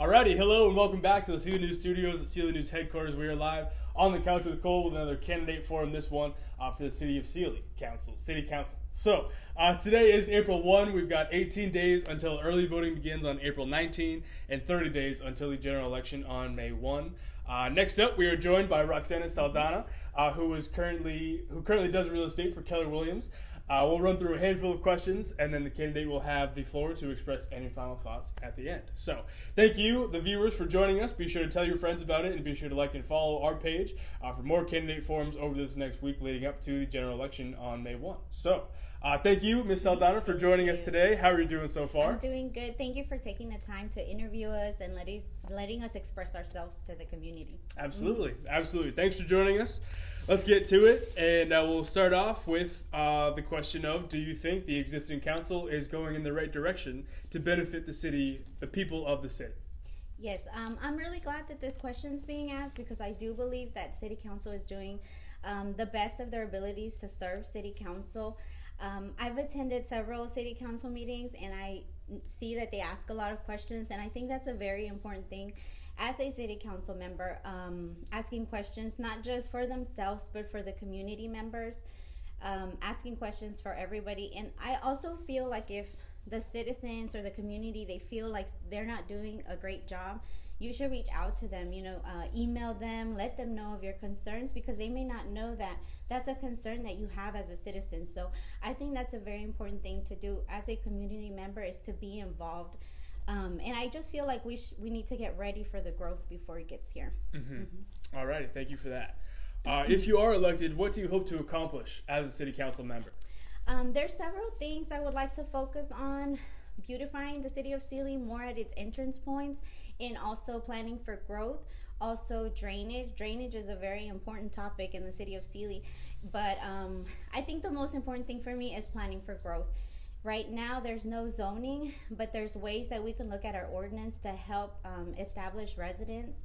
Alrighty, hello and welcome back to the Sealy News Studios at Sealy News headquarters. We are live on the couch with Cole with another candidate forum. This one for the City of Sealy City Council. So today is April 1. We've got 18 days until early voting begins on April 19 and 30 days until the general election on May 1. Next up, we are joined by Roxanna Saldana, who currently does real estate for Keller Williams. We'll run through a handful of questions, and then the candidate will have the floor to express any final thoughts at the end. So, thank you, the viewers, for joining us. Be sure to tell your friends about it, and be sure to like and follow our page for more candidate forums over this next week leading up to the general election on May 1. So, thank you, Ms. Saldana, for joining us today. How are you doing so far? I'm doing good. Thank you for taking the time to interview us and letting us express ourselves to the community. Absolutely. Thanks for joining us. Let's get to it, and we'll start off with the question of, do you think the existing council is going in the right direction to benefit the city, the people of the city? Yes, I'm really glad that this question is being asked because I do believe that City Council is doing the best of their abilities to serve City Council. I've attended several City Council meetings, and I see that they ask a lot of questions, and I think that's a very important thing. As a City Council member, asking questions not just for themselves but for the community members, asking questions for everybody. And I also feel like if the citizens or the community, they feel like they're not doing a great job, you should reach out to them, email them, let them know of your concerns, because they may not know that that's a concern that you have as a citizen. So I think that's a very important thing to do as a community member, is to be involved. And I just feel like we need to get ready for the growth before it gets here. All righty, thank you for that. If you are elected, what do you hope to accomplish as a city council member? There's several things I would like to focus on: beautifying the city of Sealy more at its entrance points, and also planning for growth. Also, drainage. Drainage is a very important topic in the city of Sealy, but I think the most important thing for me is planning for growth. Right now, there's no zoning, but there's ways that we can look at our ordinance to help establish residents.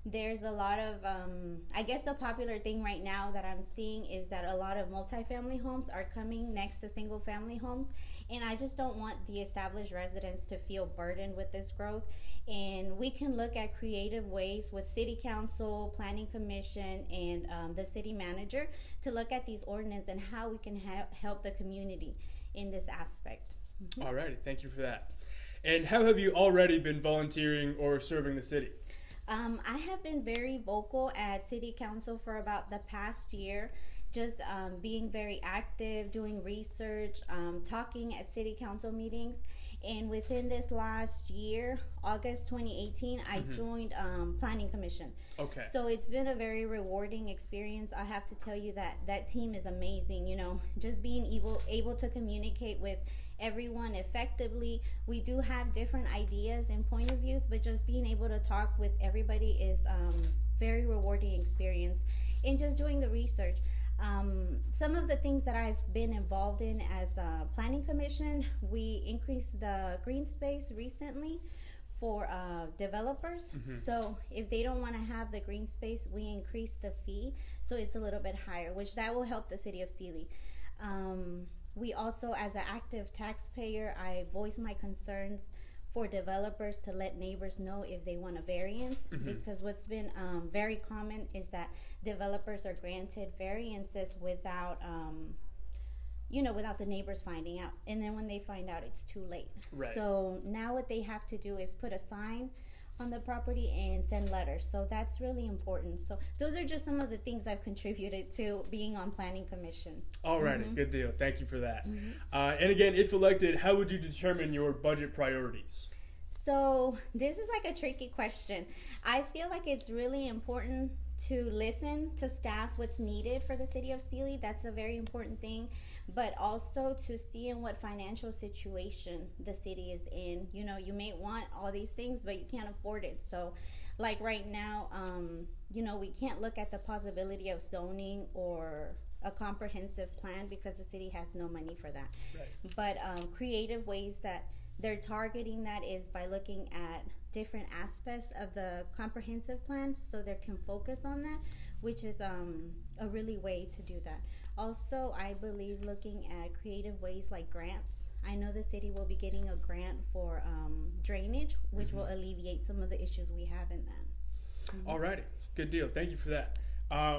There's a lot of, I guess the popular thing right now that I'm seeing is that a lot of multifamily homes are coming next to single family homes. And I just don't want the established residents to feel burdened with this growth. And we can look at creative ways with City Council, Planning Commission, and the city manager to look at these ordinances and how we can help the community in this aspect. All righty, thank you for that. And how have you already been volunteering or serving the city? I have been very vocal at City Council for about the past year, just being very active, doing research, talking at City Council meetings. And within this last year, August 2018, I joined Planning Commission. Okay. So it's been a very rewarding experience. I have to tell you that team is amazing. Just being able to communicate with everyone effectively. We do have different ideas and point of views, but just being able to talk with everybody is very rewarding experience. And just doing the research. Some of the things that I've been involved in as a Planning Commission, we increased the green space recently for developers. So if they don't want to have the green space, we increase the fee, so it's a little bit higher, which that will help the city of Sealy. We also, as an active taxpayer, I voice my concerns for developers to let neighbors know if they want a variance, because what's been very common is that developers are granted variances without the neighbors finding out, and then when they find out, it's too late. Right. So now what they have to do is put a sign on the property and send letters. So that's really important. So those are just some of the things I've contributed to being on Planning Commission. Alrighty, good deal. Thank you for that. And again, if elected, how would you determine your budget priorities? So this is like a tricky question. I feel like it's really important to listen to staff what's needed for the city of Sealy. That's a very important thing. But also to see in what financial situation the city is in. You may want all these things, but you can't afford it. So like right now, we can't look at the possibility of zoning or a comprehensive plan because the city has no money for that. Right. But creative ways that they're targeting that is by looking at different aspects of the comprehensive plan so they can focus on that, which is a really way to do that. Also, I believe looking at creative ways like grants. I know the city will be getting a grant for drainage, which will alleviate some of the issues we have in that. Alrighty, good deal. Thank you for that.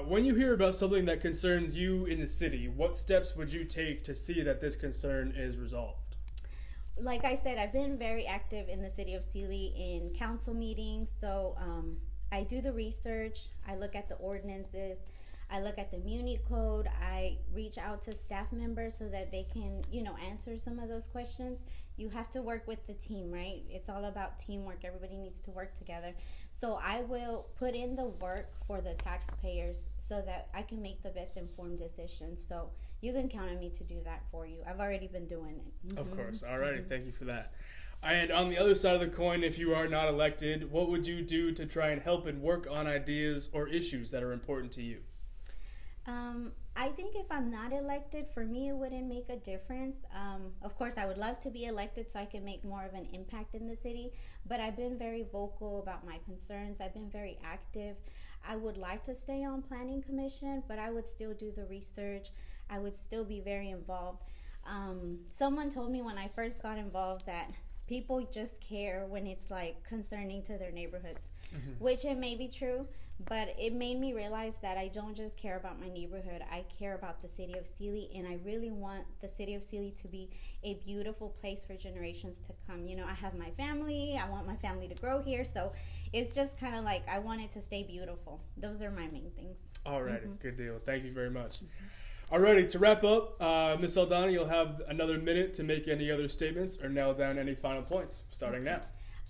When you hear about something that concerns you in the city, what steps would you take to see that this concern is resolved? Like I said, I've been very active in the city of Sealy in council meetings. So I do the research. I look at the ordinances. I look at the Muni Code. I reach out to staff members so that they can, answer some of those questions. You have to work with the team, right? It's all about teamwork. Everybody needs to work together. So I will put in the work for the taxpayers so that I can make the best informed decisions. So you can count on me to do that for you. I've already been doing it. Of course. All righty. Thank you for that. And on the other side of the coin, if you are not elected, what would you do to try and help and work on ideas or issues that are important to you? I think if I'm not elected, for me, it wouldn't make a difference. Of course, I would love to be elected so I can make more of an impact in the city, but I've been very vocal about my concerns. I've been very active. I would like to stay on Planning Commission, but I would still do the research. I would still be very involved. Someone told me when I first got involved that people just care when it's like concerning to their neighborhoods, which it may be true, but it made me realize that I don't just care about my neighborhood. I care about the city of Sealy, and I really want the city of Sealy to be a beautiful place for generations to come. I have my family. I want my family to grow here, so it's just kind of like I want it to stay beautiful. Those are my main things. All righty, good deal. Thank you very much. Alrighty, to wrap up, Ms. Saldana, you'll have another minute to make any other statements or nail down any final points, starting now.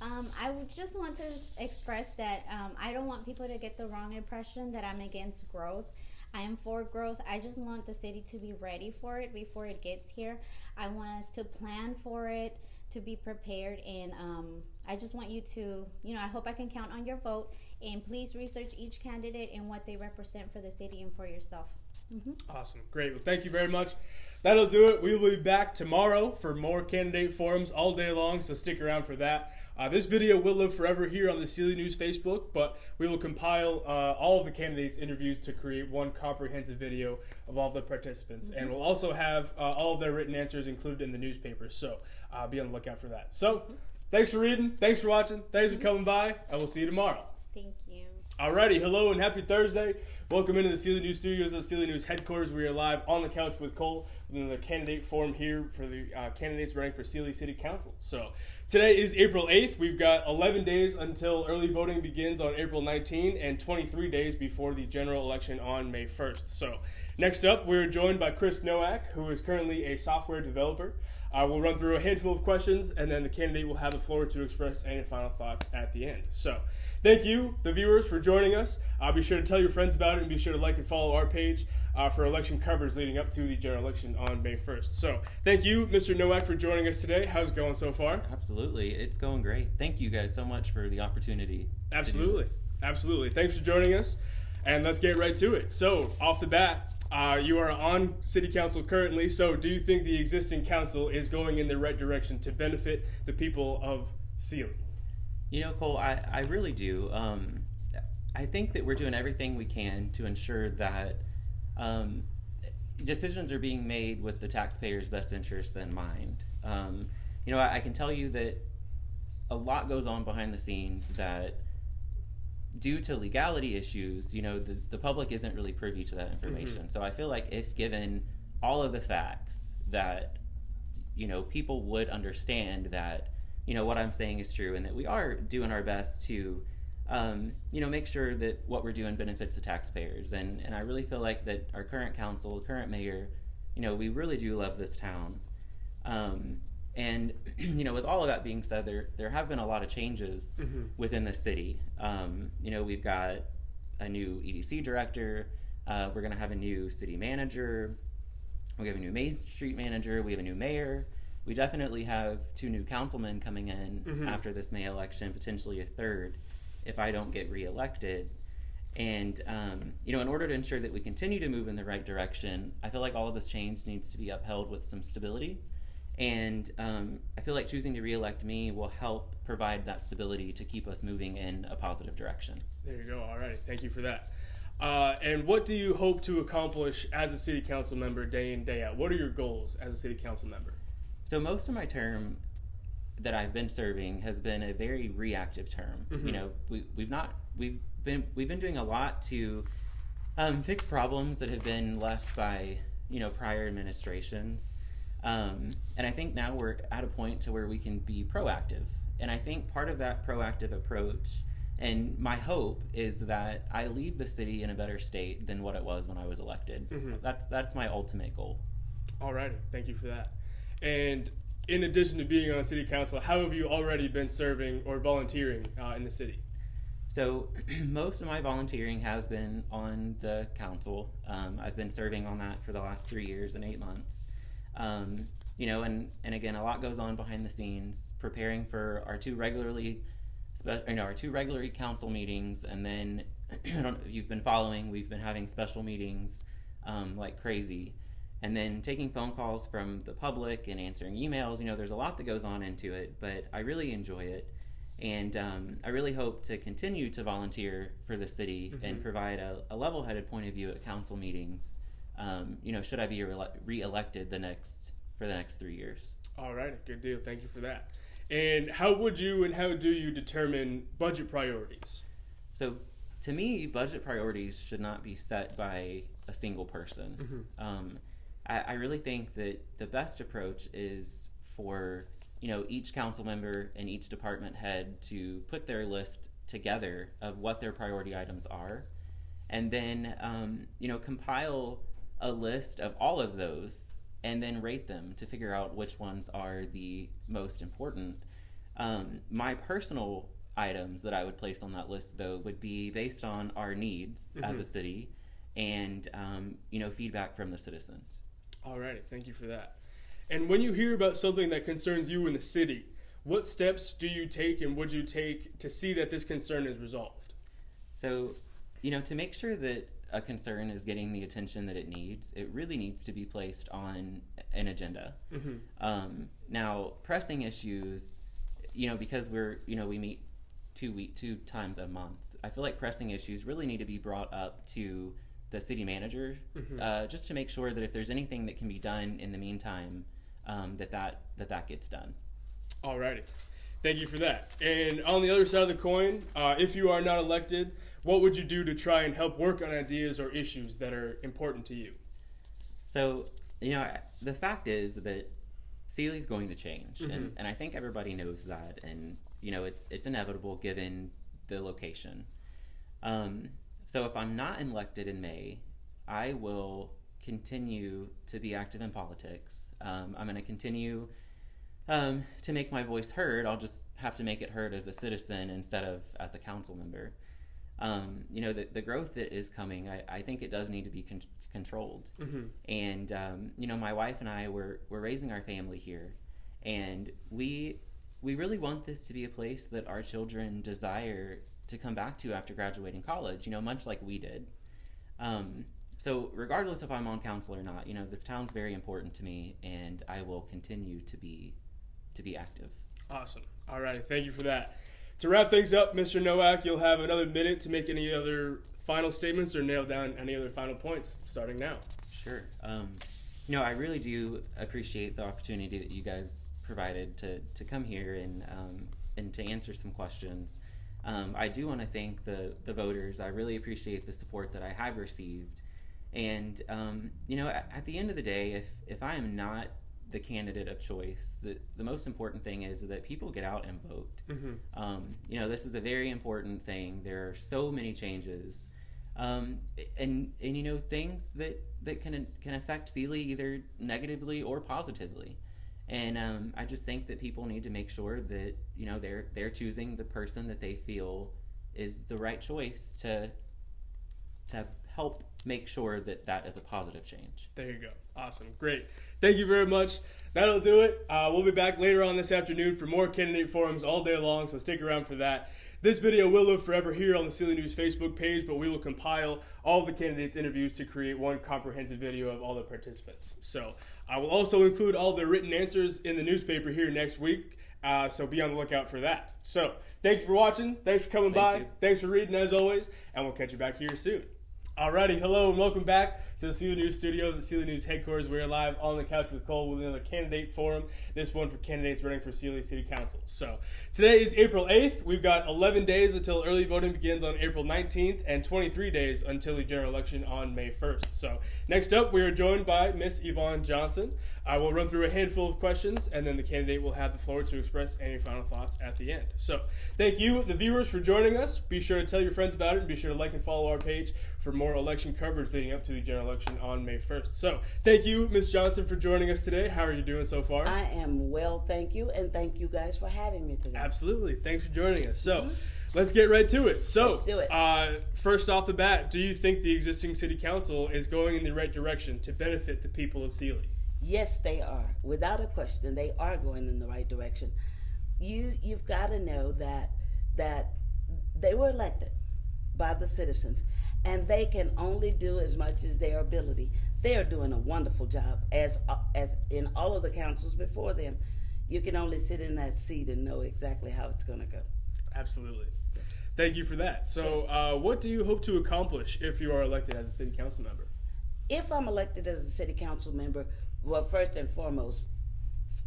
I would just want to express that I don't want people to get the wrong impression that I'm against growth. I am for growth. I just want the city to be ready for it before it gets here. I want us to plan for it, to be prepared, and I just want you to, I hope I can count on your vote, and please research each candidate and what they represent for the city and for yourself. Awesome. Great. Well, thank you very much. That'll do it. We will be back tomorrow for more candidate forums all day long, so stick around for that. This video will live forever here on the Sealy News Facebook, but we will compile all of the candidates' interviews to create one comprehensive video of all the participants. And we'll also have all of their written answers included in the newspaper, so be on the lookout for that. So, thanks for reading, thanks for watching, thanks for coming by, and we'll see you tomorrow. Thank you. Alrighty, hello and happy Thursday. Welcome into the Sealy News Studios of Sealy News headquarters. We are live on the couch with Cole with another candidate forum here for the candidates running for Sealy City Council. So today is April 8th. We've got 11 days until early voting begins on April 19 and 23 days before the general election on May 1st. So next up, we're joined by Chris Noack, who is currently a software developer. We'll run through a handful of questions, and then the candidate will have the floor to express any final thoughts at the end. So thank you, the viewers, for joining us. Be sure to tell your friends about it, and be sure to like and follow our page for election coverage leading up to the general election on May 1st. So thank you, Mr. Noack, for joining us today. How's it going so far? Absolutely. It's going great. Thank you guys so much for the opportunity. Absolutely. Absolutely. Thanks for joining us, and let's get right to it. So off the bat, you are on City Council currently, so do you think the existing council is going in the right direction to benefit the people of Sealy? Cole, I really do. I think that we're doing everything we can to ensure that decisions are being made with the taxpayers' best interests in mind. I can tell you that a lot goes on behind the scenes that, due to legality issues, the public isn't really privy to that information. So I feel like if given all of the facts that, people would understand that, what I'm saying is true and that we are doing our best to, make sure that what we're doing benefits the taxpayers. And I really feel like that our current council, current mayor, we really do love this town. And, with all of that being said, there have been a lot of changes within the city. We've got a new EDC director. We're going to have a new city manager. We have a new Main Street manager. We have a new mayor. We definitely have 2 new councilmen coming in after this May election, potentially a third if I don't get reelected. And, in order to ensure that we continue to move in the right direction, I feel like all of this change needs to be upheld with some stability. And I feel like choosing to reelect me will help provide that stability to keep us moving in a positive direction. There you go. All right. Thank you for that. And what do you hope to accomplish as a city council member day in, day out? What are your goals as a city council member? So most of my term that I've been serving has been a very reactive term. Mm-hmm. You know, we've been doing a lot to fix problems that have been left by, you know, prior administrations. And I think now we're at a point to where we can be proactive. And I think part of that proactive approach, and my hope, is that I leave the city in a better state than what it was when I was elected. Mm-hmm. That's my ultimate goal. Alrighty, thank you for that. And in addition to being on city council, how have you already been serving or volunteering in the city? So most of my volunteering has been on the council. I've been serving on that for the last 3 years and 8 months. You know, and again, a lot goes on behind the scenes, preparing for our two regularly council meetings, and then I don't know if you've been following, we've been having special meetings like crazy, and then taking phone calls from the public and answering emails. You know, there's a lot that goes on into it, but I really enjoy it, and I really hope to continue to volunteer for the city and provide a level-headed point of view at council meetings. You know, should I be re-elected for the next 3 years? All right, good deal. Thank you for that. And how do you determine budget priorities? So, to me, budget priorities should not be set by a single person. I really think that the best approach is for, you know, each council member and each department head to put their list together of what their priority items are, and then you know, compile a list of all of those and then rate them to figure out which ones are the most important. My personal items that I would place on that list, though, would be based on our needs as a city and you know, feedback from the citizens. All right, thank you for that. And when you hear about something that concerns you in the city, what steps do you take and would you take to see that this concern is resolved? So, you know, to make sure that a concern is getting the attention that it needs, it really needs to be placed on an agenda. Now, pressing issues, you know, because we meet two times a month, I feel like pressing issues really need to be brought up to the city manager, just to make sure that if there's anything that can be done in the meantime, that gets done. Alrighty, thank you for that. And on the other side of the coin, if you are not elected, what would you do to try and help work on ideas or issues that are important to you? So, you know, the fact is that Sealy's going to change, and I think everybody knows that, and you know, it's inevitable given the location. So if I'm not elected in May, I will continue to be active in politics. I'm going to continue to make my voice heard. I'll just have to make it heard as a citizen instead of as a council member. You know, the growth that is coming, I think it does need to be controlled. And you know, my wife and I, we're raising our family here, and we really want this to be a place that our children desire to come back to after graduating college, you know, much like we did. So regardless if I'm on council or not, you know, this town's very important to me, and I will continue to be active. Awesome. All right, thank you for that. To wrap things up, Mr. Noack, you'll have another minute to make any other final statements or nail down any other final points, starting now. Sure. You know, I really do appreciate the opportunity that you guys provided to come here and to answer some questions. I do want to thank the voters. I really appreciate the support that I have received. And, you know, at the end of the day, if I am not the candidate of choice, the most important thing is that people get out and vote. You know, this is a very important thing. There are so many changes. And you know, things that can affect Sealy either negatively or positively. And I just think that people need to make sure that, you know, they're choosing the person that they feel is the right choice to help make sure that is a positive change. There you go. Awesome. Great. Thank you very much. That'll do it. We'll be back later on this afternoon for more candidate forums all day long, so stick around for that. This video will live forever here on the Sealy News Facebook page, but we will compile all the candidates' interviews to create one comprehensive video of all the participants. So I will also include all the written answers in the newspaper here next week, so be on the lookout for that. So thank you for watching. Thanks for coming by. You. Thanks for reading, as always, and we'll catch you back here soon. Alrighty, hello and welcome back to the Sealy News Studios at Sealy News headquarters. We are live on the couch with Cole with another candidate forum. This one for candidates running for Sealy City Council. So today is April 8th. We've got 11 days until early voting begins on April 19th and 23 days until the general election on May 1st. So next up, we are joined by Miss Yvonne Johnson. I will run through a handful of questions and then the candidate will have the floor to express any final thoughts at the end. So thank you, the viewers, for joining us. Be sure to tell your friends about it and be sure to like and follow our page for more election coverage leading up to the general election on May 1st. So thank you, Ms. Johnson, for joining us today. How are you doing so far? I am well, thank you, and thank you guys for having me today. Absolutely. Thanks for joining us. So let's get right to it. So Let's do it. First off the bat, do you think the existing city council is going in the right direction to benefit the people of Sealy? Yes, they are. Without a question, they are going in the right direction. You've got to know that they were elected by the citizens, and they can only do as much as their ability. They are doing a wonderful job, as in all of the councils before them. You can only sit in that seat and know exactly how it's going to go. Absolutely. Thank you for that. So what do you hope to accomplish if you are elected as a city council member? If I'm elected as a city council member, well, first and foremost,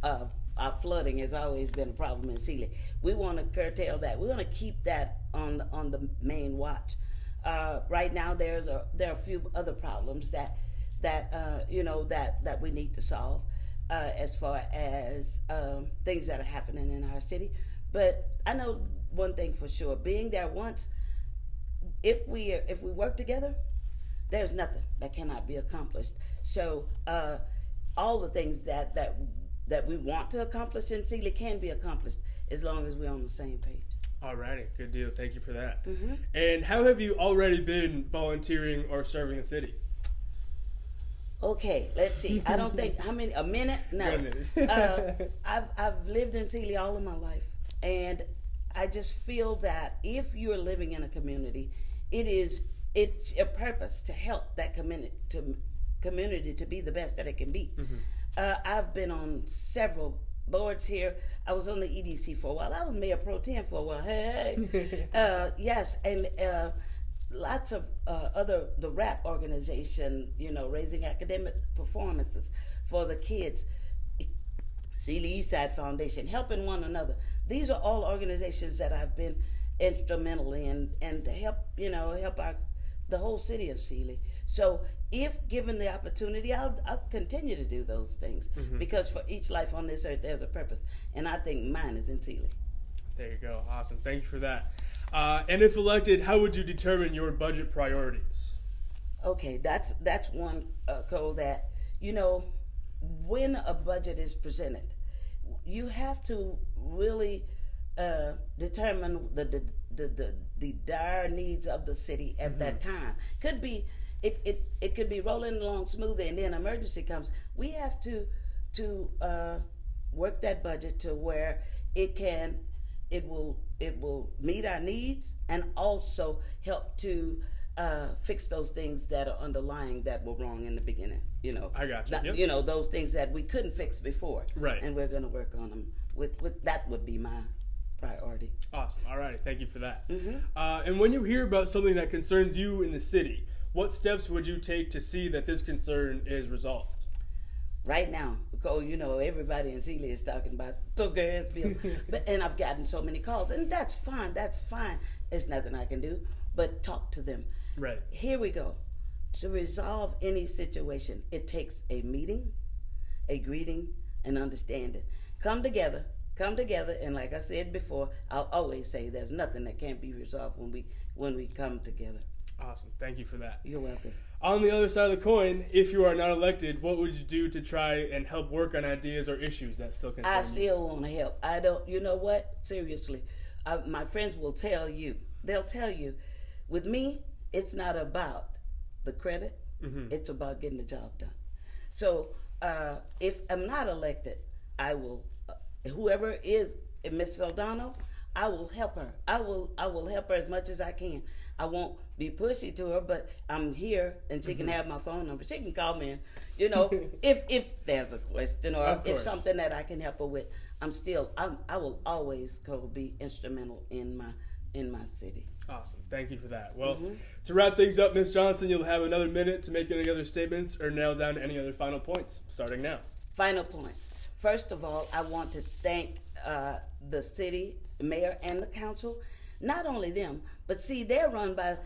our flooding has always been a problem in Sealy. We want to curtail that. We want to keep that on the main watch. Right now, there are a few other problems that we need to solve as far as things that are happening in our city. But I know one thing for sure: being there once, if we work together, there's nothing that cannot be accomplished. So all the things that we want to accomplish in Sealy can be accomplished as long as we're on the same page. Alrighty, good deal. Thank you for that. Mm-hmm. And how have you already been volunteering or serving the city? Okay, let's see. I don't think a minute? No. 1 minute. I've lived in Sealy all of my life, and I just feel that if you're living in a community, it's your purpose to help that community to be the best that it can be. Mm-hmm. I've been on several boards here. I was on the EDC for a while. I was mayor pro tem for a while. Hey. Yes, and lots of the RAP organization, raising academic performances for the kids. Sealy Eastside Foundation, helping one another. These are all organizations that I've been instrumental in, and to help the whole city of Sealy. So if given the opportunity, I'll continue to do those things, because for each life on this earth, there's a purpose. And I think mine is in Sealy. There you go. Awesome. Thank you for that. And if elected, how would you determine your budget priorities? Okay, that's one code that, when a budget is presented, you have to really determine the dire needs of the city at that time. Could be it could be rolling along smoothly, and then emergency comes. We have to work that budget to where it will meet our needs and also help to fix those things that are underlying that were wrong in the beginning. I got you. Yep. Those things that we couldn't fix before. Right. And we're going to work on them. With that would be my priority. Awesome. All right. Thank you for that. Mm-hmm. And when you hear about something that concerns you in the city, what steps would you take to see that this concern is resolved? Right now, because everybody in Sealy is talking about the gas bill, and I've gotten so many calls, and that's fine. There's nothing I can do but talk to them. Right. Here we go. To resolve any situation, it takes a meeting, a greeting, and understanding. Come together, and like I said before, I'll always say there's nothing that can't be resolved when we come together. Awesome. Thank you for that. You're welcome. On the other side of the coin, if you are not elected, what would you do to try and help work on ideas or issues that still concern you? I still want to help. I don't. You know what? Seriously, my friends will tell you. They'll tell you, with me, it's not about the credit. It's about getting the job done. So if I'm not elected, I will. Whoever is Miss Saldana, I will help her. I will help her as much as I can. I won't be pushy to her, but I'm here, and she can have my phone number. She can call me, if there's a question or if something that I can help her with. I will always be instrumental in in my city. Awesome. Thank you for that. Well, to wrap things up, Ms. Johnson, you'll have another minute to make any other statements or nail down any other final points, starting now. Final points. First of all, I want to thank the city, the mayor, and the council. Not only them, but see, they're run by,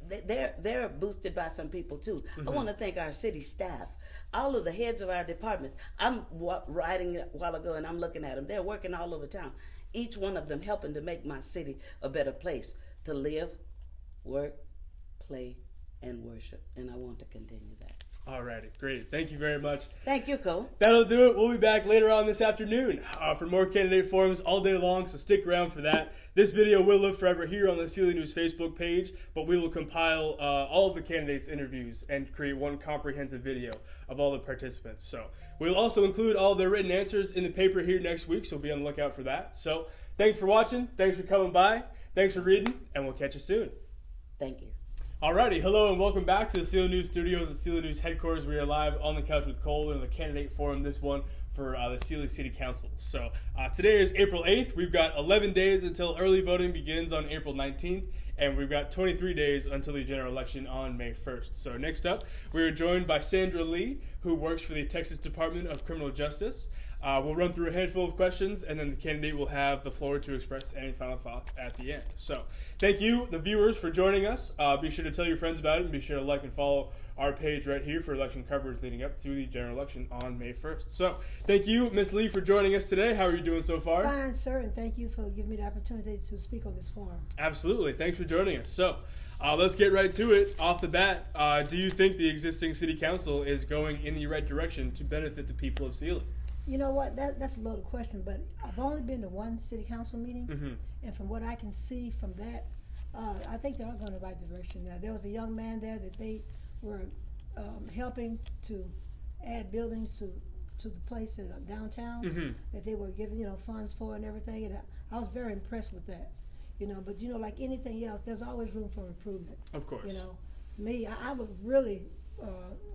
they're boosted by some people too. I want to thank our city staff, all of the heads of our departments. I'm riding a while ago and I'm looking at them. They're working all over town. Each one of them helping to make my city a better place to live, work, play, and worship. And I want to continue that. Alrighty, great. Thank you very much. Thank you, Cole. That'll do it. We'll be back later on this afternoon for more candidate forums all day long, so stick around for that. This video will live forever here on the Sealy News Facebook page, but we will compile all of the candidates' interviews and create one comprehensive video of all the participants. So we'll also include all their written answers in the paper here next week, so be on the lookout for that. So thanks for watching. Thanks for coming by. Thanks for reading, and we'll catch you soon. Thank you. Alrighty, hello and welcome back to the Sealy News Studios, the Sealy News headquarters. We are live on the couch with Cole in the candidate forum, this one for the Sealy City Council. So today is April 8th. We've got 11 days until early voting begins on April 19th, and we've got 23 days until the general election on May 1st. So next up, we are joined by Sandra Lee, who works for the Texas Department of Criminal Justice. We'll run through a handful of questions, and then the candidate will have the floor to express any final thoughts at the end. So thank you, the viewers, for joining us. Be sure to tell your friends about it, and be sure to like and follow our page right here for election coverage leading up to the general election on May 1st. So thank you, Ms. Lee, for joining us today. How are you doing so far? Fine, sir, and thank you for giving me the opportunity to speak on this forum. Absolutely. Thanks for joining us. So let's get right to it. Off the bat, do you think the existing city council is going in the right direction to benefit the people of Sealy? You know what? That's a loaded question, but I've only been to one city council meeting, and from what I can see from that, I think they are going in the right direction. Now, there was a young man there that they were helping to add buildings to the place in downtown that they were giving funds for and everything, and I was very impressed with that. But like anything else, there's always room for improvement. Of course. I would really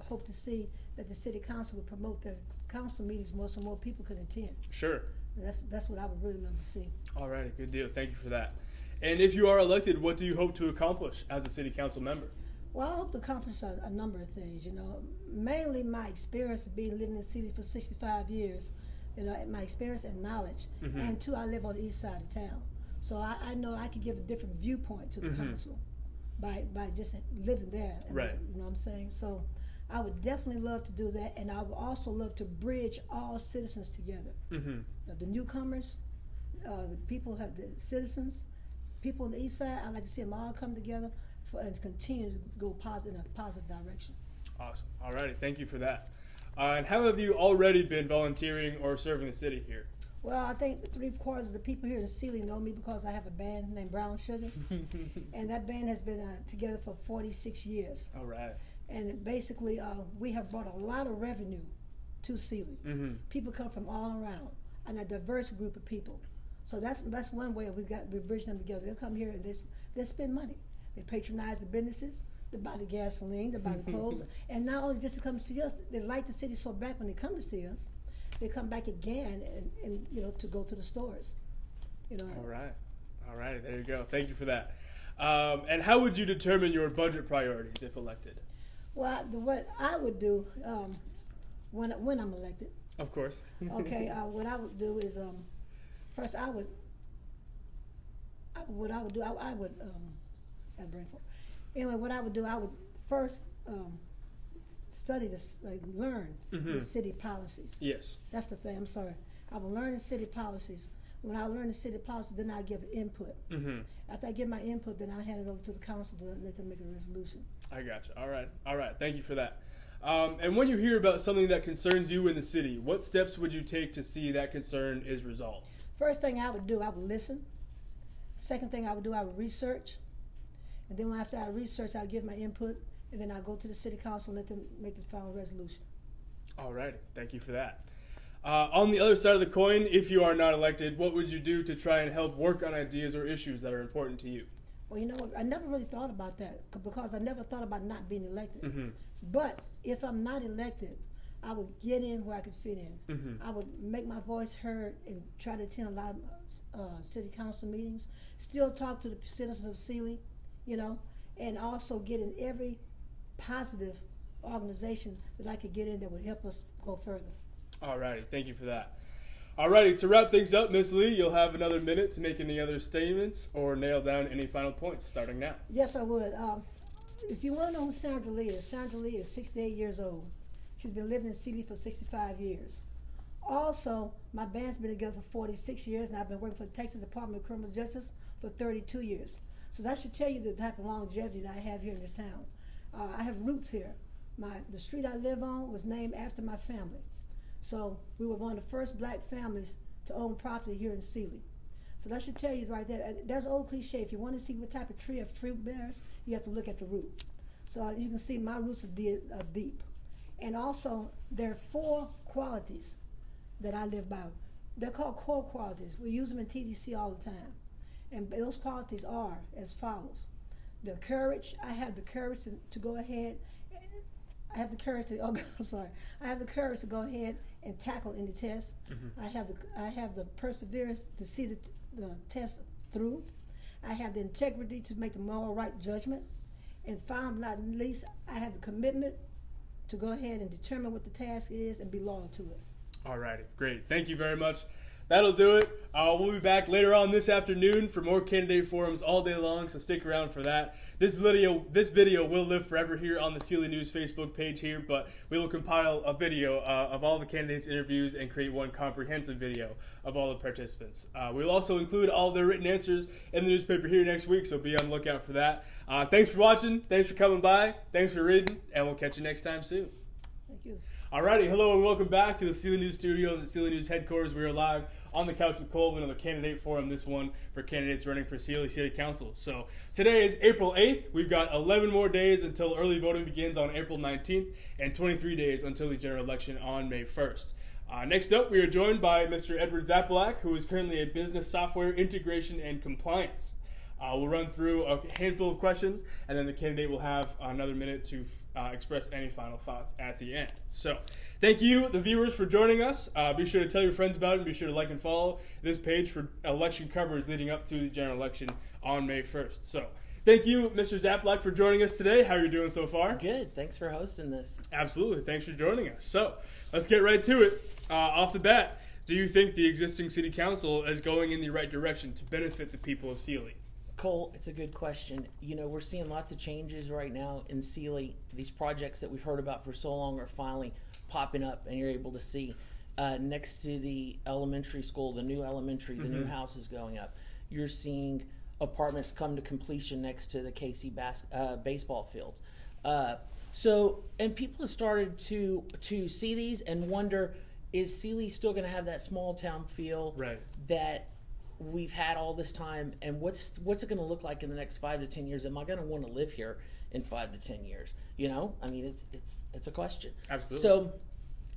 hope to see that the city council would promote the council meetings more so more people could attend. Sure. That's what I would really love to see. All right, good deal. Thank you for that. And if you are elected, what do you hope to accomplish as a city council member? Well, I hope to accomplish a number of things, mainly my experience of living in the city for 65 years, my experience and knowledge. And two, I live on the east side of town. So I know I could give a different viewpoint to the council by just living there. Right. You know what I'm saying? So I would definitely love to do that, and I would also love to bridge all citizens together. The newcomers, the people, the citizens, people on the east side, I'd like to see them all come together and continue to go in a positive direction. Awesome. All righty. Thank you for that. And how have you already been volunteering or serving the city here? Well, I think 3/4 of the people here in Sealy know me because I have a band named Brown Sugar, and that band has been together for 46 years. All right. And basically, we have brought a lot of revenue to Sealy. People come from all around, and a diverse group of people. So that's one way we bridge them together. They'll come here and they spend money. They patronize the businesses. They buy the gasoline. They buy the clothes. And not only just to come see us, they like the city so bad when they come to see us, they come back again and to go to the stores. All right. There you go. Thank you for that. And how would you determine your budget priorities if elected? Well, what I would do when I'm elected. Of course. Okay. What I would do is first I would Anyway, what I would do, I would first study learn the city policies. Yes. That's the thing. I'm sorry. I will learn the city policies. When I learn the city policies, then I give input. After I give my input, then I hand it over to the council to let them make a resolution. I gotcha. All right. Thank you for that. And when you hear about something that concerns you in the city, what steps would you take to see that concern is resolved? First thing I would do, I would listen. Second thing I would do, I would research. And then after I research, I'll give my input, and then I'll go to the city council and let them make the final resolution. All right. Thank you for that. On the other side of the coin, if you are not elected, what would you do to try and help work on ideas or issues that are important to you? Well, you know what? I never really thought about that because I never thought about not being elected. But if I'm not elected, I would get in where I could fit in. I would make my voice heard and try to attend a lot of city council meetings. Still talk to the citizens of Sealy, you know, and also get in every positive organization that I could get in that would help us go further. All righty, thank you for that. All righty, to wrap things up, Ms. Lee, you'll have another minute to make any other statements or nail down any final points, starting now. Yes, I would. If you want to know who Sandra Lee is 68 years old. She's been living in Sealy for 65 years. Also, my band's been together for 46 years, and I've been working for the Texas Department of Criminal Justice for 32 years. So that should tell you the type of longevity that I have here in this town. I have roots here. The street I live on was named after my family. So we were one of the first black families to own property here in Sealy. So that should tell you right there. There's an old cliche. If you want to see what type of tree a fruit bears, you have to look at the root. So you can see my roots are deep. And also, there are 4 qualities that I live by. They're called core qualities. We use them in TDC all the time. And those qualities are as follows. The courage, I have the courage to go ahead. I have the courage to, I have the courage to go ahead and tackle any test. I have the perseverance to see the test through. I have the integrity to make the moral right judgment. And finally, but not least, I have the commitment to go ahead and determine what the task is and be loyal to it. All righty, great. Thank you very much. That'll do it. We'll be back later on this afternoon for more candidate forums all day long, so stick around for that. This video will live forever here on the Sealy News Facebook page here, but we will compile a video of all the candidates' interviews and create one comprehensive video of all the participants. We'll also include all their written answers in the newspaper here next week, so be on the lookout for that. Thanks for watching. Thanks for coming by. Thanks for reading, and we'll catch you next time soon. Thank you. Alrighty, hello and welcome back to the Sealy News Studios at Sealy News headquarters. We are live on the couch with Cole with another candidate forum, this one for candidates running for Sealy City Council. So today is April 8th. We've got 11 more days until early voting begins on April 19th and 23 days until the general election on May 1st. Next up, we are joined by Mr. Edward Zapalack, who is currently a business software integration and compliance. We'll run through a handful of questions, and then the candidate will have another minute to express any final thoughts at the end. So, thank you, the viewers, for joining us. Be sure to tell your friends about it, and be sure to like and follow this page for election coverage leading up to the general election on May 1st. So, thank you, Mr. Zaplock, for joining us today. How are you doing so far? Good. Thanks for hosting this. Absolutely. Thanks for joining us. So, let's get right to it. Off the bat, do you think the existing city council is going in the right direction to benefit the people of Sealy? Cole, it's a good question. You know, we're seeing lots of changes right now in Sealy. These projects that we've heard about for so long are finally popping up, and you're able to see next to the elementary school, the new elementary, the new houses going up. You're seeing apartments come to completion next to the KC baseball fields. And people have started to see these and wonder, is Sealy still going to have that small town feel that we've had all this time, and what's it going to look like in the next 5 to 10 years? Am I going to want to live here in 5 to 10 years? You know, I mean, it's a question. Absolutely. So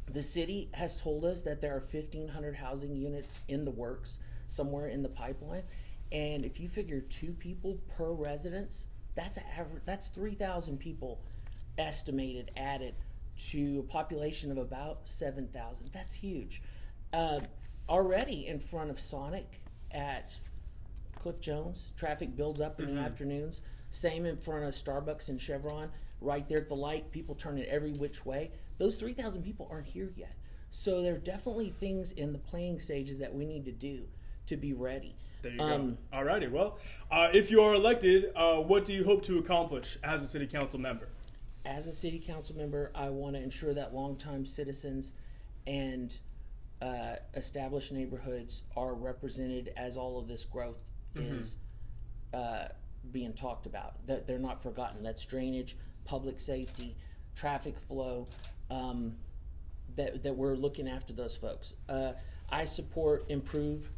the city has told us that there are 1,500 housing units in the works, somewhere in the pipeline, and if you figure 2 people per residence, that's average. That's 3,000 people estimated added to a population of about 7,000. That's huge. Already in front of Sonic at Cliff Jones, traffic builds up in the afternoons. Same in front of Starbucks and Chevron, right there at the light, people turning every which way. Those 3,000 people aren't here yet. So there are definitely things in the planning stages that we need to do to be ready. There you go. Alrighty, well, if you are elected, what do you hope to accomplish as a city council member? As a city council member, I want to ensure that longtime citizens and established neighborhoods are represented as all of this growth is being talked about, that they're not forgotten. That's drainage, public safety, traffic flow, that we're looking after those folks. I support improved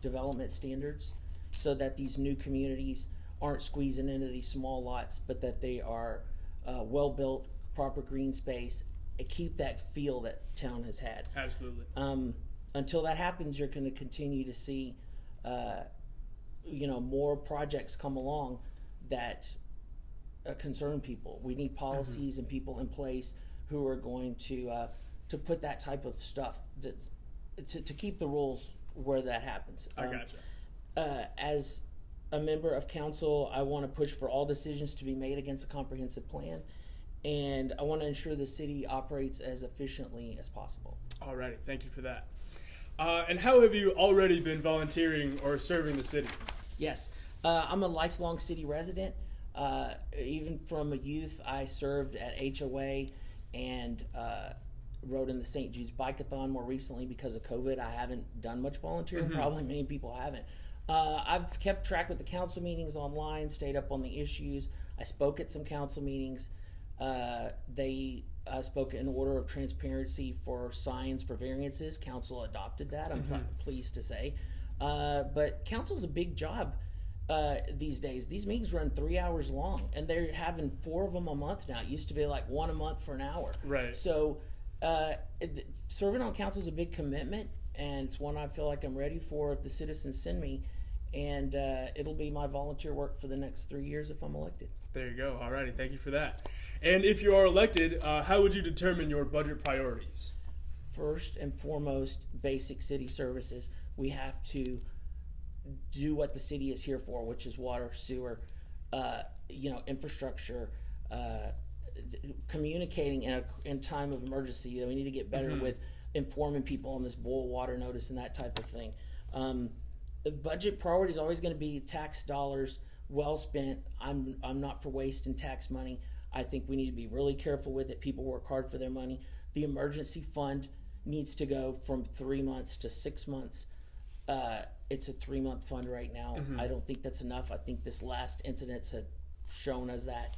development standards so that these new communities aren't squeezing into these small lots, but that they are well-built, proper green space, keep that feel that town has had. Absolutely. Until that happens, you're going to continue to see, more projects come along that concern people. We need policies and people in place who are going to put that type of stuff to keep the rules where that happens. I gotcha. As a member of council, I want to push for all decisions to be made against a comprehensive plan, and I want to ensure the city operates as efficiently as possible. Alrighty, thank you for that. And how have you already been volunteering or serving the city? Yes, I'm a lifelong city resident. Even from a youth, I served at HOA and rode in the St. Jude's Bike-a-thon. More recently, because of COVID, I haven't done much volunteering. Probably many people haven't. I've kept track with the council meetings online, stayed up on the issues. I spoke at some council meetings. They spoke in order of transparency for signs for variances. Council adopted that, I'm pleased to say. But council's a big job these days. These meetings run 3 hours long, and they're having 4 of them a month now. It used to be like 1 a month for an hour. Right. So serving on council is a big commitment, and it's one I feel like I'm ready for if the citizens send me. And it'll be my volunteer work for the next 3 years if I'm elected. There you go. Alrighty, thank you for that. And if you are elected, how would you determine your budget priorities? First and foremost, basic city services. We have to do what the city is here for, which is water, sewer, infrastructure, communicating in time of emergency. We need to get better with informing people on this boil water notice and that type of thing. The budget priority is always going to be tax dollars well spent. I'm not for wasting tax money. I think we need to be really careful with it. People work hard for their money. The emergency fund needs to go from 3 months to 6 months. It's a 3-month fund right now. I don't think that's enough. I think this last incidents have shown us that.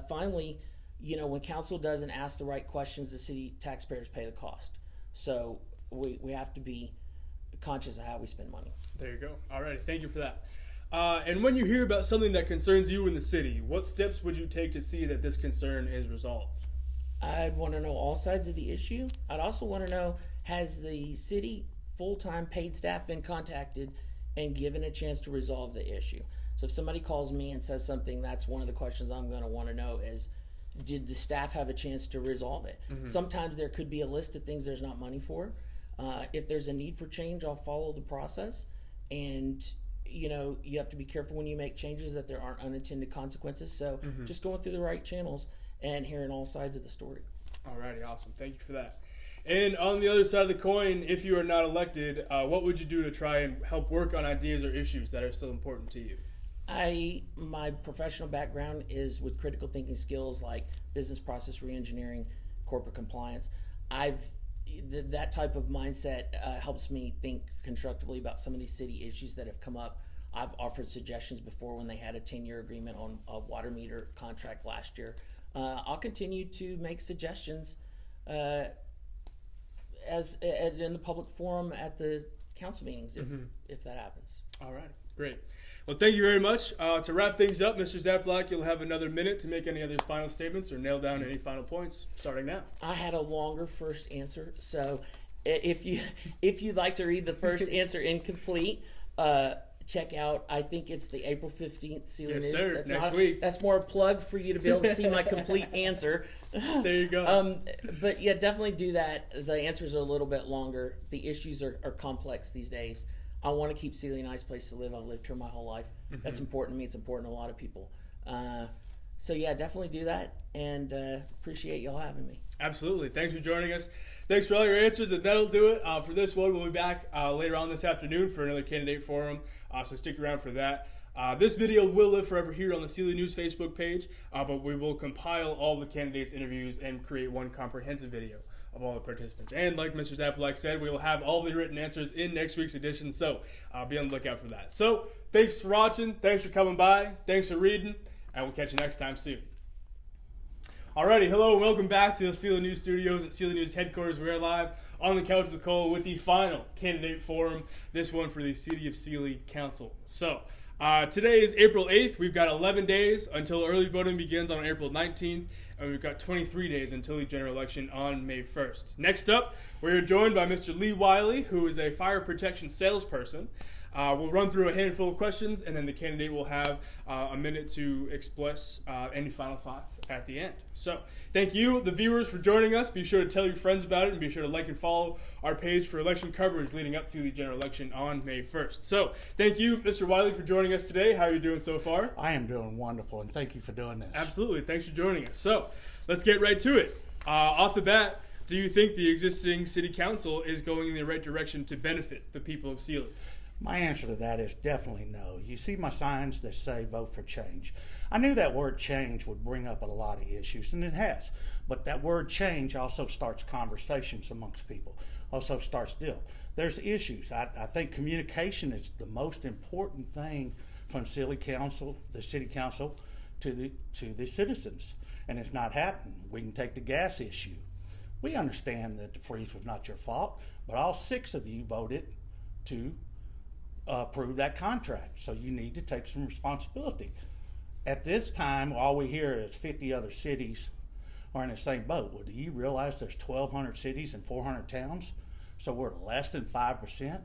Finally, when council doesn't ask the right questions, the city taxpayers pay the cost. So we have to be conscious of how we spend money. There you go. All right. Thank you for that. And when you hear about something that concerns you in the city, what steps would you take to see that this concern is resolved? I'd want to know all sides of the issue. I'd also want to know, has the city full-time paid staff been contacted and given a chance to resolve the issue? So if somebody calls me and says something, that's one of the questions I'm going to want to know is, did the staff have a chance to resolve it? Sometimes there could be a list of things there's not money for. If there's a need for change, I'll follow the process. And, you have to be careful when you make changes that there aren't unintended consequences. So just going through the right channels and hearing all sides of the story. Alrighty, awesome. Thank you for that. And on the other side of the coin, if you are not elected, what would you do to try and help work on ideas or issues that are still important to you? My professional background is with critical thinking skills like business process reengineering, corporate compliance. That type of mindset helps me think constructively about some of these city issues that have come up. I've offered suggestions before when they had a 10-year agreement on a water meter contract last year. I'll continue to make suggestions in the public forum at the council meetings if that happens. All right, great. Well, thank you very much. To wrap things up, Mr. Zaplock, you'll have another minute to make any other final statements or nail down any final points, starting now. I had a longer first answer, so if you'd like to read the first answer incomplete, check out, I think it's the April 15th Sealy News. Yes, sir. That's next week. That's more a plug for you to be able to see my complete answer. There you go. But yeah, definitely do that. The answers are a little bit longer. The issues are complex these days. I want to keep Sealy a nice place to live. I've lived here my whole life. That's important to me. It's important to a lot of people. So yeah, definitely do that, and appreciate y'all having me. Absolutely. Thanks for joining us. Thanks for all your answers, and that'll do it for this one. We'll be back later on this afternoon for another candidate forum, so stick around for that. This video will live forever here on the Sealy News Facebook page, but we will compile all the candidates' interviews and create one comprehensive video of all the participants. And like Mr. Zapalock said, we will have all the written answers in next week's edition, so be on the lookout for that. So thanks for watching, thanks for coming by, thanks for reading, and we'll catch you next time soon. Alrighty, hello and welcome back to the Sealy News Studios at Sealy News headquarters. We are live on the couch with Cole with the final candidate forum, this one for the City of Sealy Council. So today is April 8th. We've got 11 days until early voting begins on April 19th, and we've got 23 days until the general election on May 1st. Next up, we are joined by Mr. Lee Wiley, who is a fire protection salesperson. We'll run through a handful of questions, and then the candidate will have a minute to express any final thoughts at the end. So thank you, the viewers, for joining us. Be sure to tell your friends about it, and be sure to like and follow our page for election coverage leading up to the general election on May 1st. So thank you, Mr. Wiley, for joining us today. How are you doing so far? I am doing wonderful, and thank you for doing this. Absolutely. Thanks for joining us. So let's get right to it. Off the bat, do you think the existing city council is going in the right direction to benefit the people of Sealy? My answer to that is definitely no. You see my signs that say vote for change. I knew that word change would bring up a lot of issues, and it has. But that word change also starts conversations amongst people, also starts deal. There's issues. I think communication is the most important thing from the city council to the citizens, and it's not happening. We can take the gas issue. We understand that the freeze was not your fault, but all 6 of you voted to approve that contract, so you need to take some responsibility. At this time, all we hear is 50 other cities are in the same boat. Well, do you realize there's 1,200 cities and 400 towns? So we're less than 5%.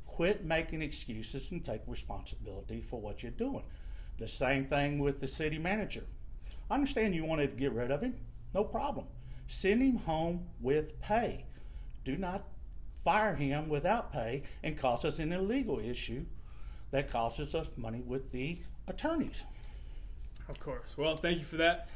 Quit making excuses and take responsibility for what you're doing. The same thing with the city manager. I understand you wanted to get rid of him. No problem. Send him home with pay. Do not fire him without pay and cause us an illegal issue that costs us money with the attorneys. Of course. Well, thank you for that.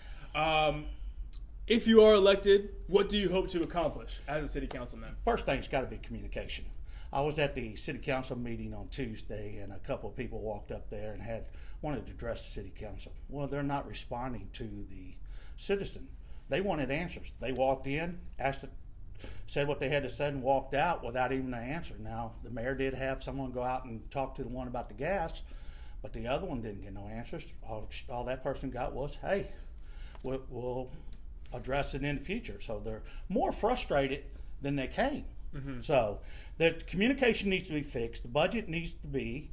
If you are elected, what do you hope to accomplish as a city councilman? First thing's got to be communication. I was at the city council meeting on Tuesday, and a couple of people walked up there and wanted to address the city council. Well, they're not responding to the citizen. They wanted answers. They walked in, said what they had to say, and walked out without even an answer. Now, the mayor did have someone go out and talk to the one about the gas, but the other one didn't get no answers. All that person got was, hey, we'll address it in the future. So they're more frustrated than they came. Mm-hmm. So the communication needs to be fixed. The budget needs to be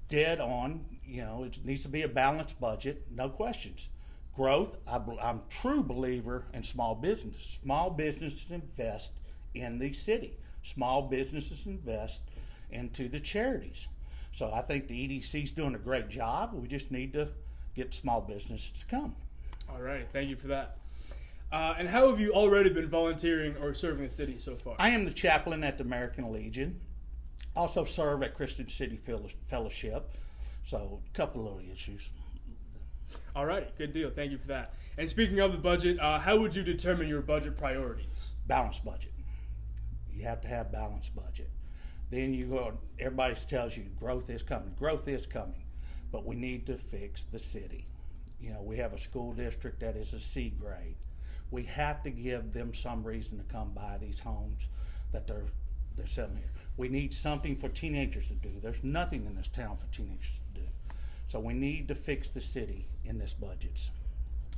dead on. It needs to be a balanced budget, no questions. Growth, I'm a true believer in small business. Small businesses invest in the city. Small businesses invest into the charities. So I think the EDC is doing a great job. We just need to get small businesses to come. All right, thank you for that. And how have you already been volunteering or serving the city so far? I am the chaplain at the American Legion. Also serve at Christian City Fellowship. So a couple of little issues. All right, good deal. Thank you for that. And speaking of the budget, how would you determine your budget priorities? Balanced budget. You have to have balanced budget. Then everybody tells you growth is coming. Growth is coming. But we need to fix the city. We have a school district that is a C grade. We have to give them some reason to come buy these homes that they're selling here. We need something for teenagers to do. There's nothing in this town for teenagers to do. So we need to fix the city in this budgets.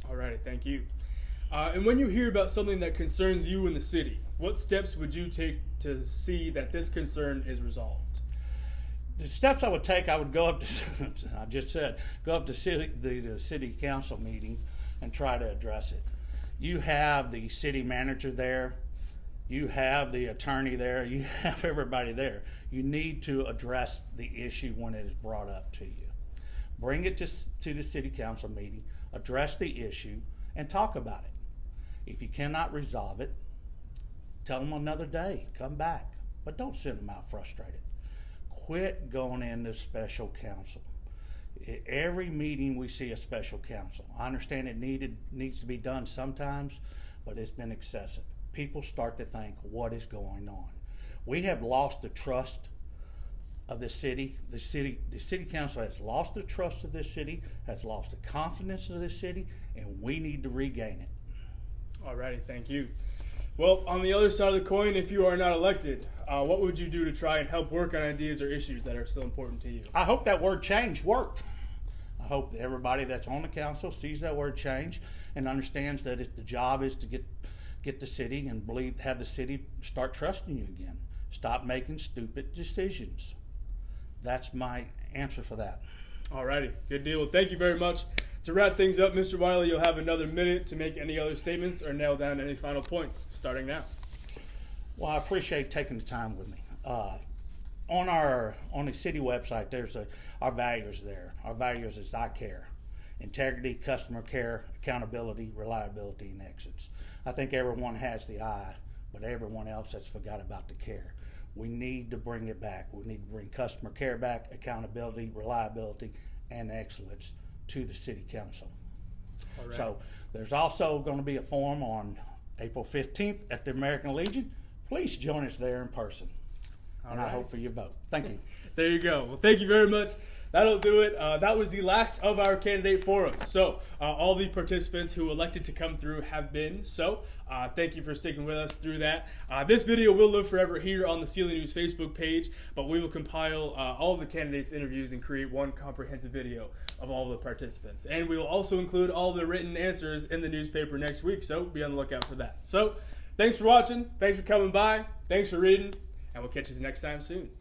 All right, thank you. And when you hear about something that concerns you in the city, what steps would you take to see that this concern is resolved? The steps I would take, I would go up to, go up to the city council meeting and try to address it. You have the city manager there. You have the attorney there. You have everybody there. You need to address the issue when it is brought up to you. Bring it to the city council meeting, address the issue, and talk about it. If you cannot resolve it, tell them another day, come back. But don't send them out frustrated. Quit going into special counsel. Every meeting we see a special counsel. I understand it needs to be done sometimes, but it's been excessive. People start to think, what is going on? We have lost the trust of the city. The city council has lost the trust of this city, has lost the confidence of this city, and we need to regain it. All righty, thank you. Well, on the other side of the coin, if you are not elected, what would you do to try and help work on ideas or issues that are still important to you? I hope that word change worked. I hope that everybody that's on the council sees that word change and understands that the job is to get the city and have the city start trusting you again. Stop making stupid decisions. That's my answer for that. All righty, good deal. Well, thank you very much. To wrap things up, Mr. Wiley, you'll have another minute to make any other statements or nail down any final points, starting now. Well, I appreciate taking the time with me. on the city website, there's our values there. Our values is I care. Integrity, customer care, accountability, reliability, and excellence. I think everyone has the I, but everyone else has forgot about the care. We need to bring it back. We need to bring customer care back, accountability, reliability, and excellence to the city council. All right. So there's also going to be a forum on April 15th at the American Legion. Please join us there in person. And I hope for your vote. Thank you. There you go. Well, thank you very much. That'll do it. That was the last of our candidate forums. So all the participants who elected to come through have been. So thank you for sticking with us through that. This video will live forever here on the Sealy News Facebook page, but we will compile all of the candidates' interviews and create one comprehensive video of all of the participants. And we will also include all the written answers in the newspaper next week, so be on the lookout for that. So thanks for watching. Thanks for coming by. Thanks for reading. And we'll catch you next time soon.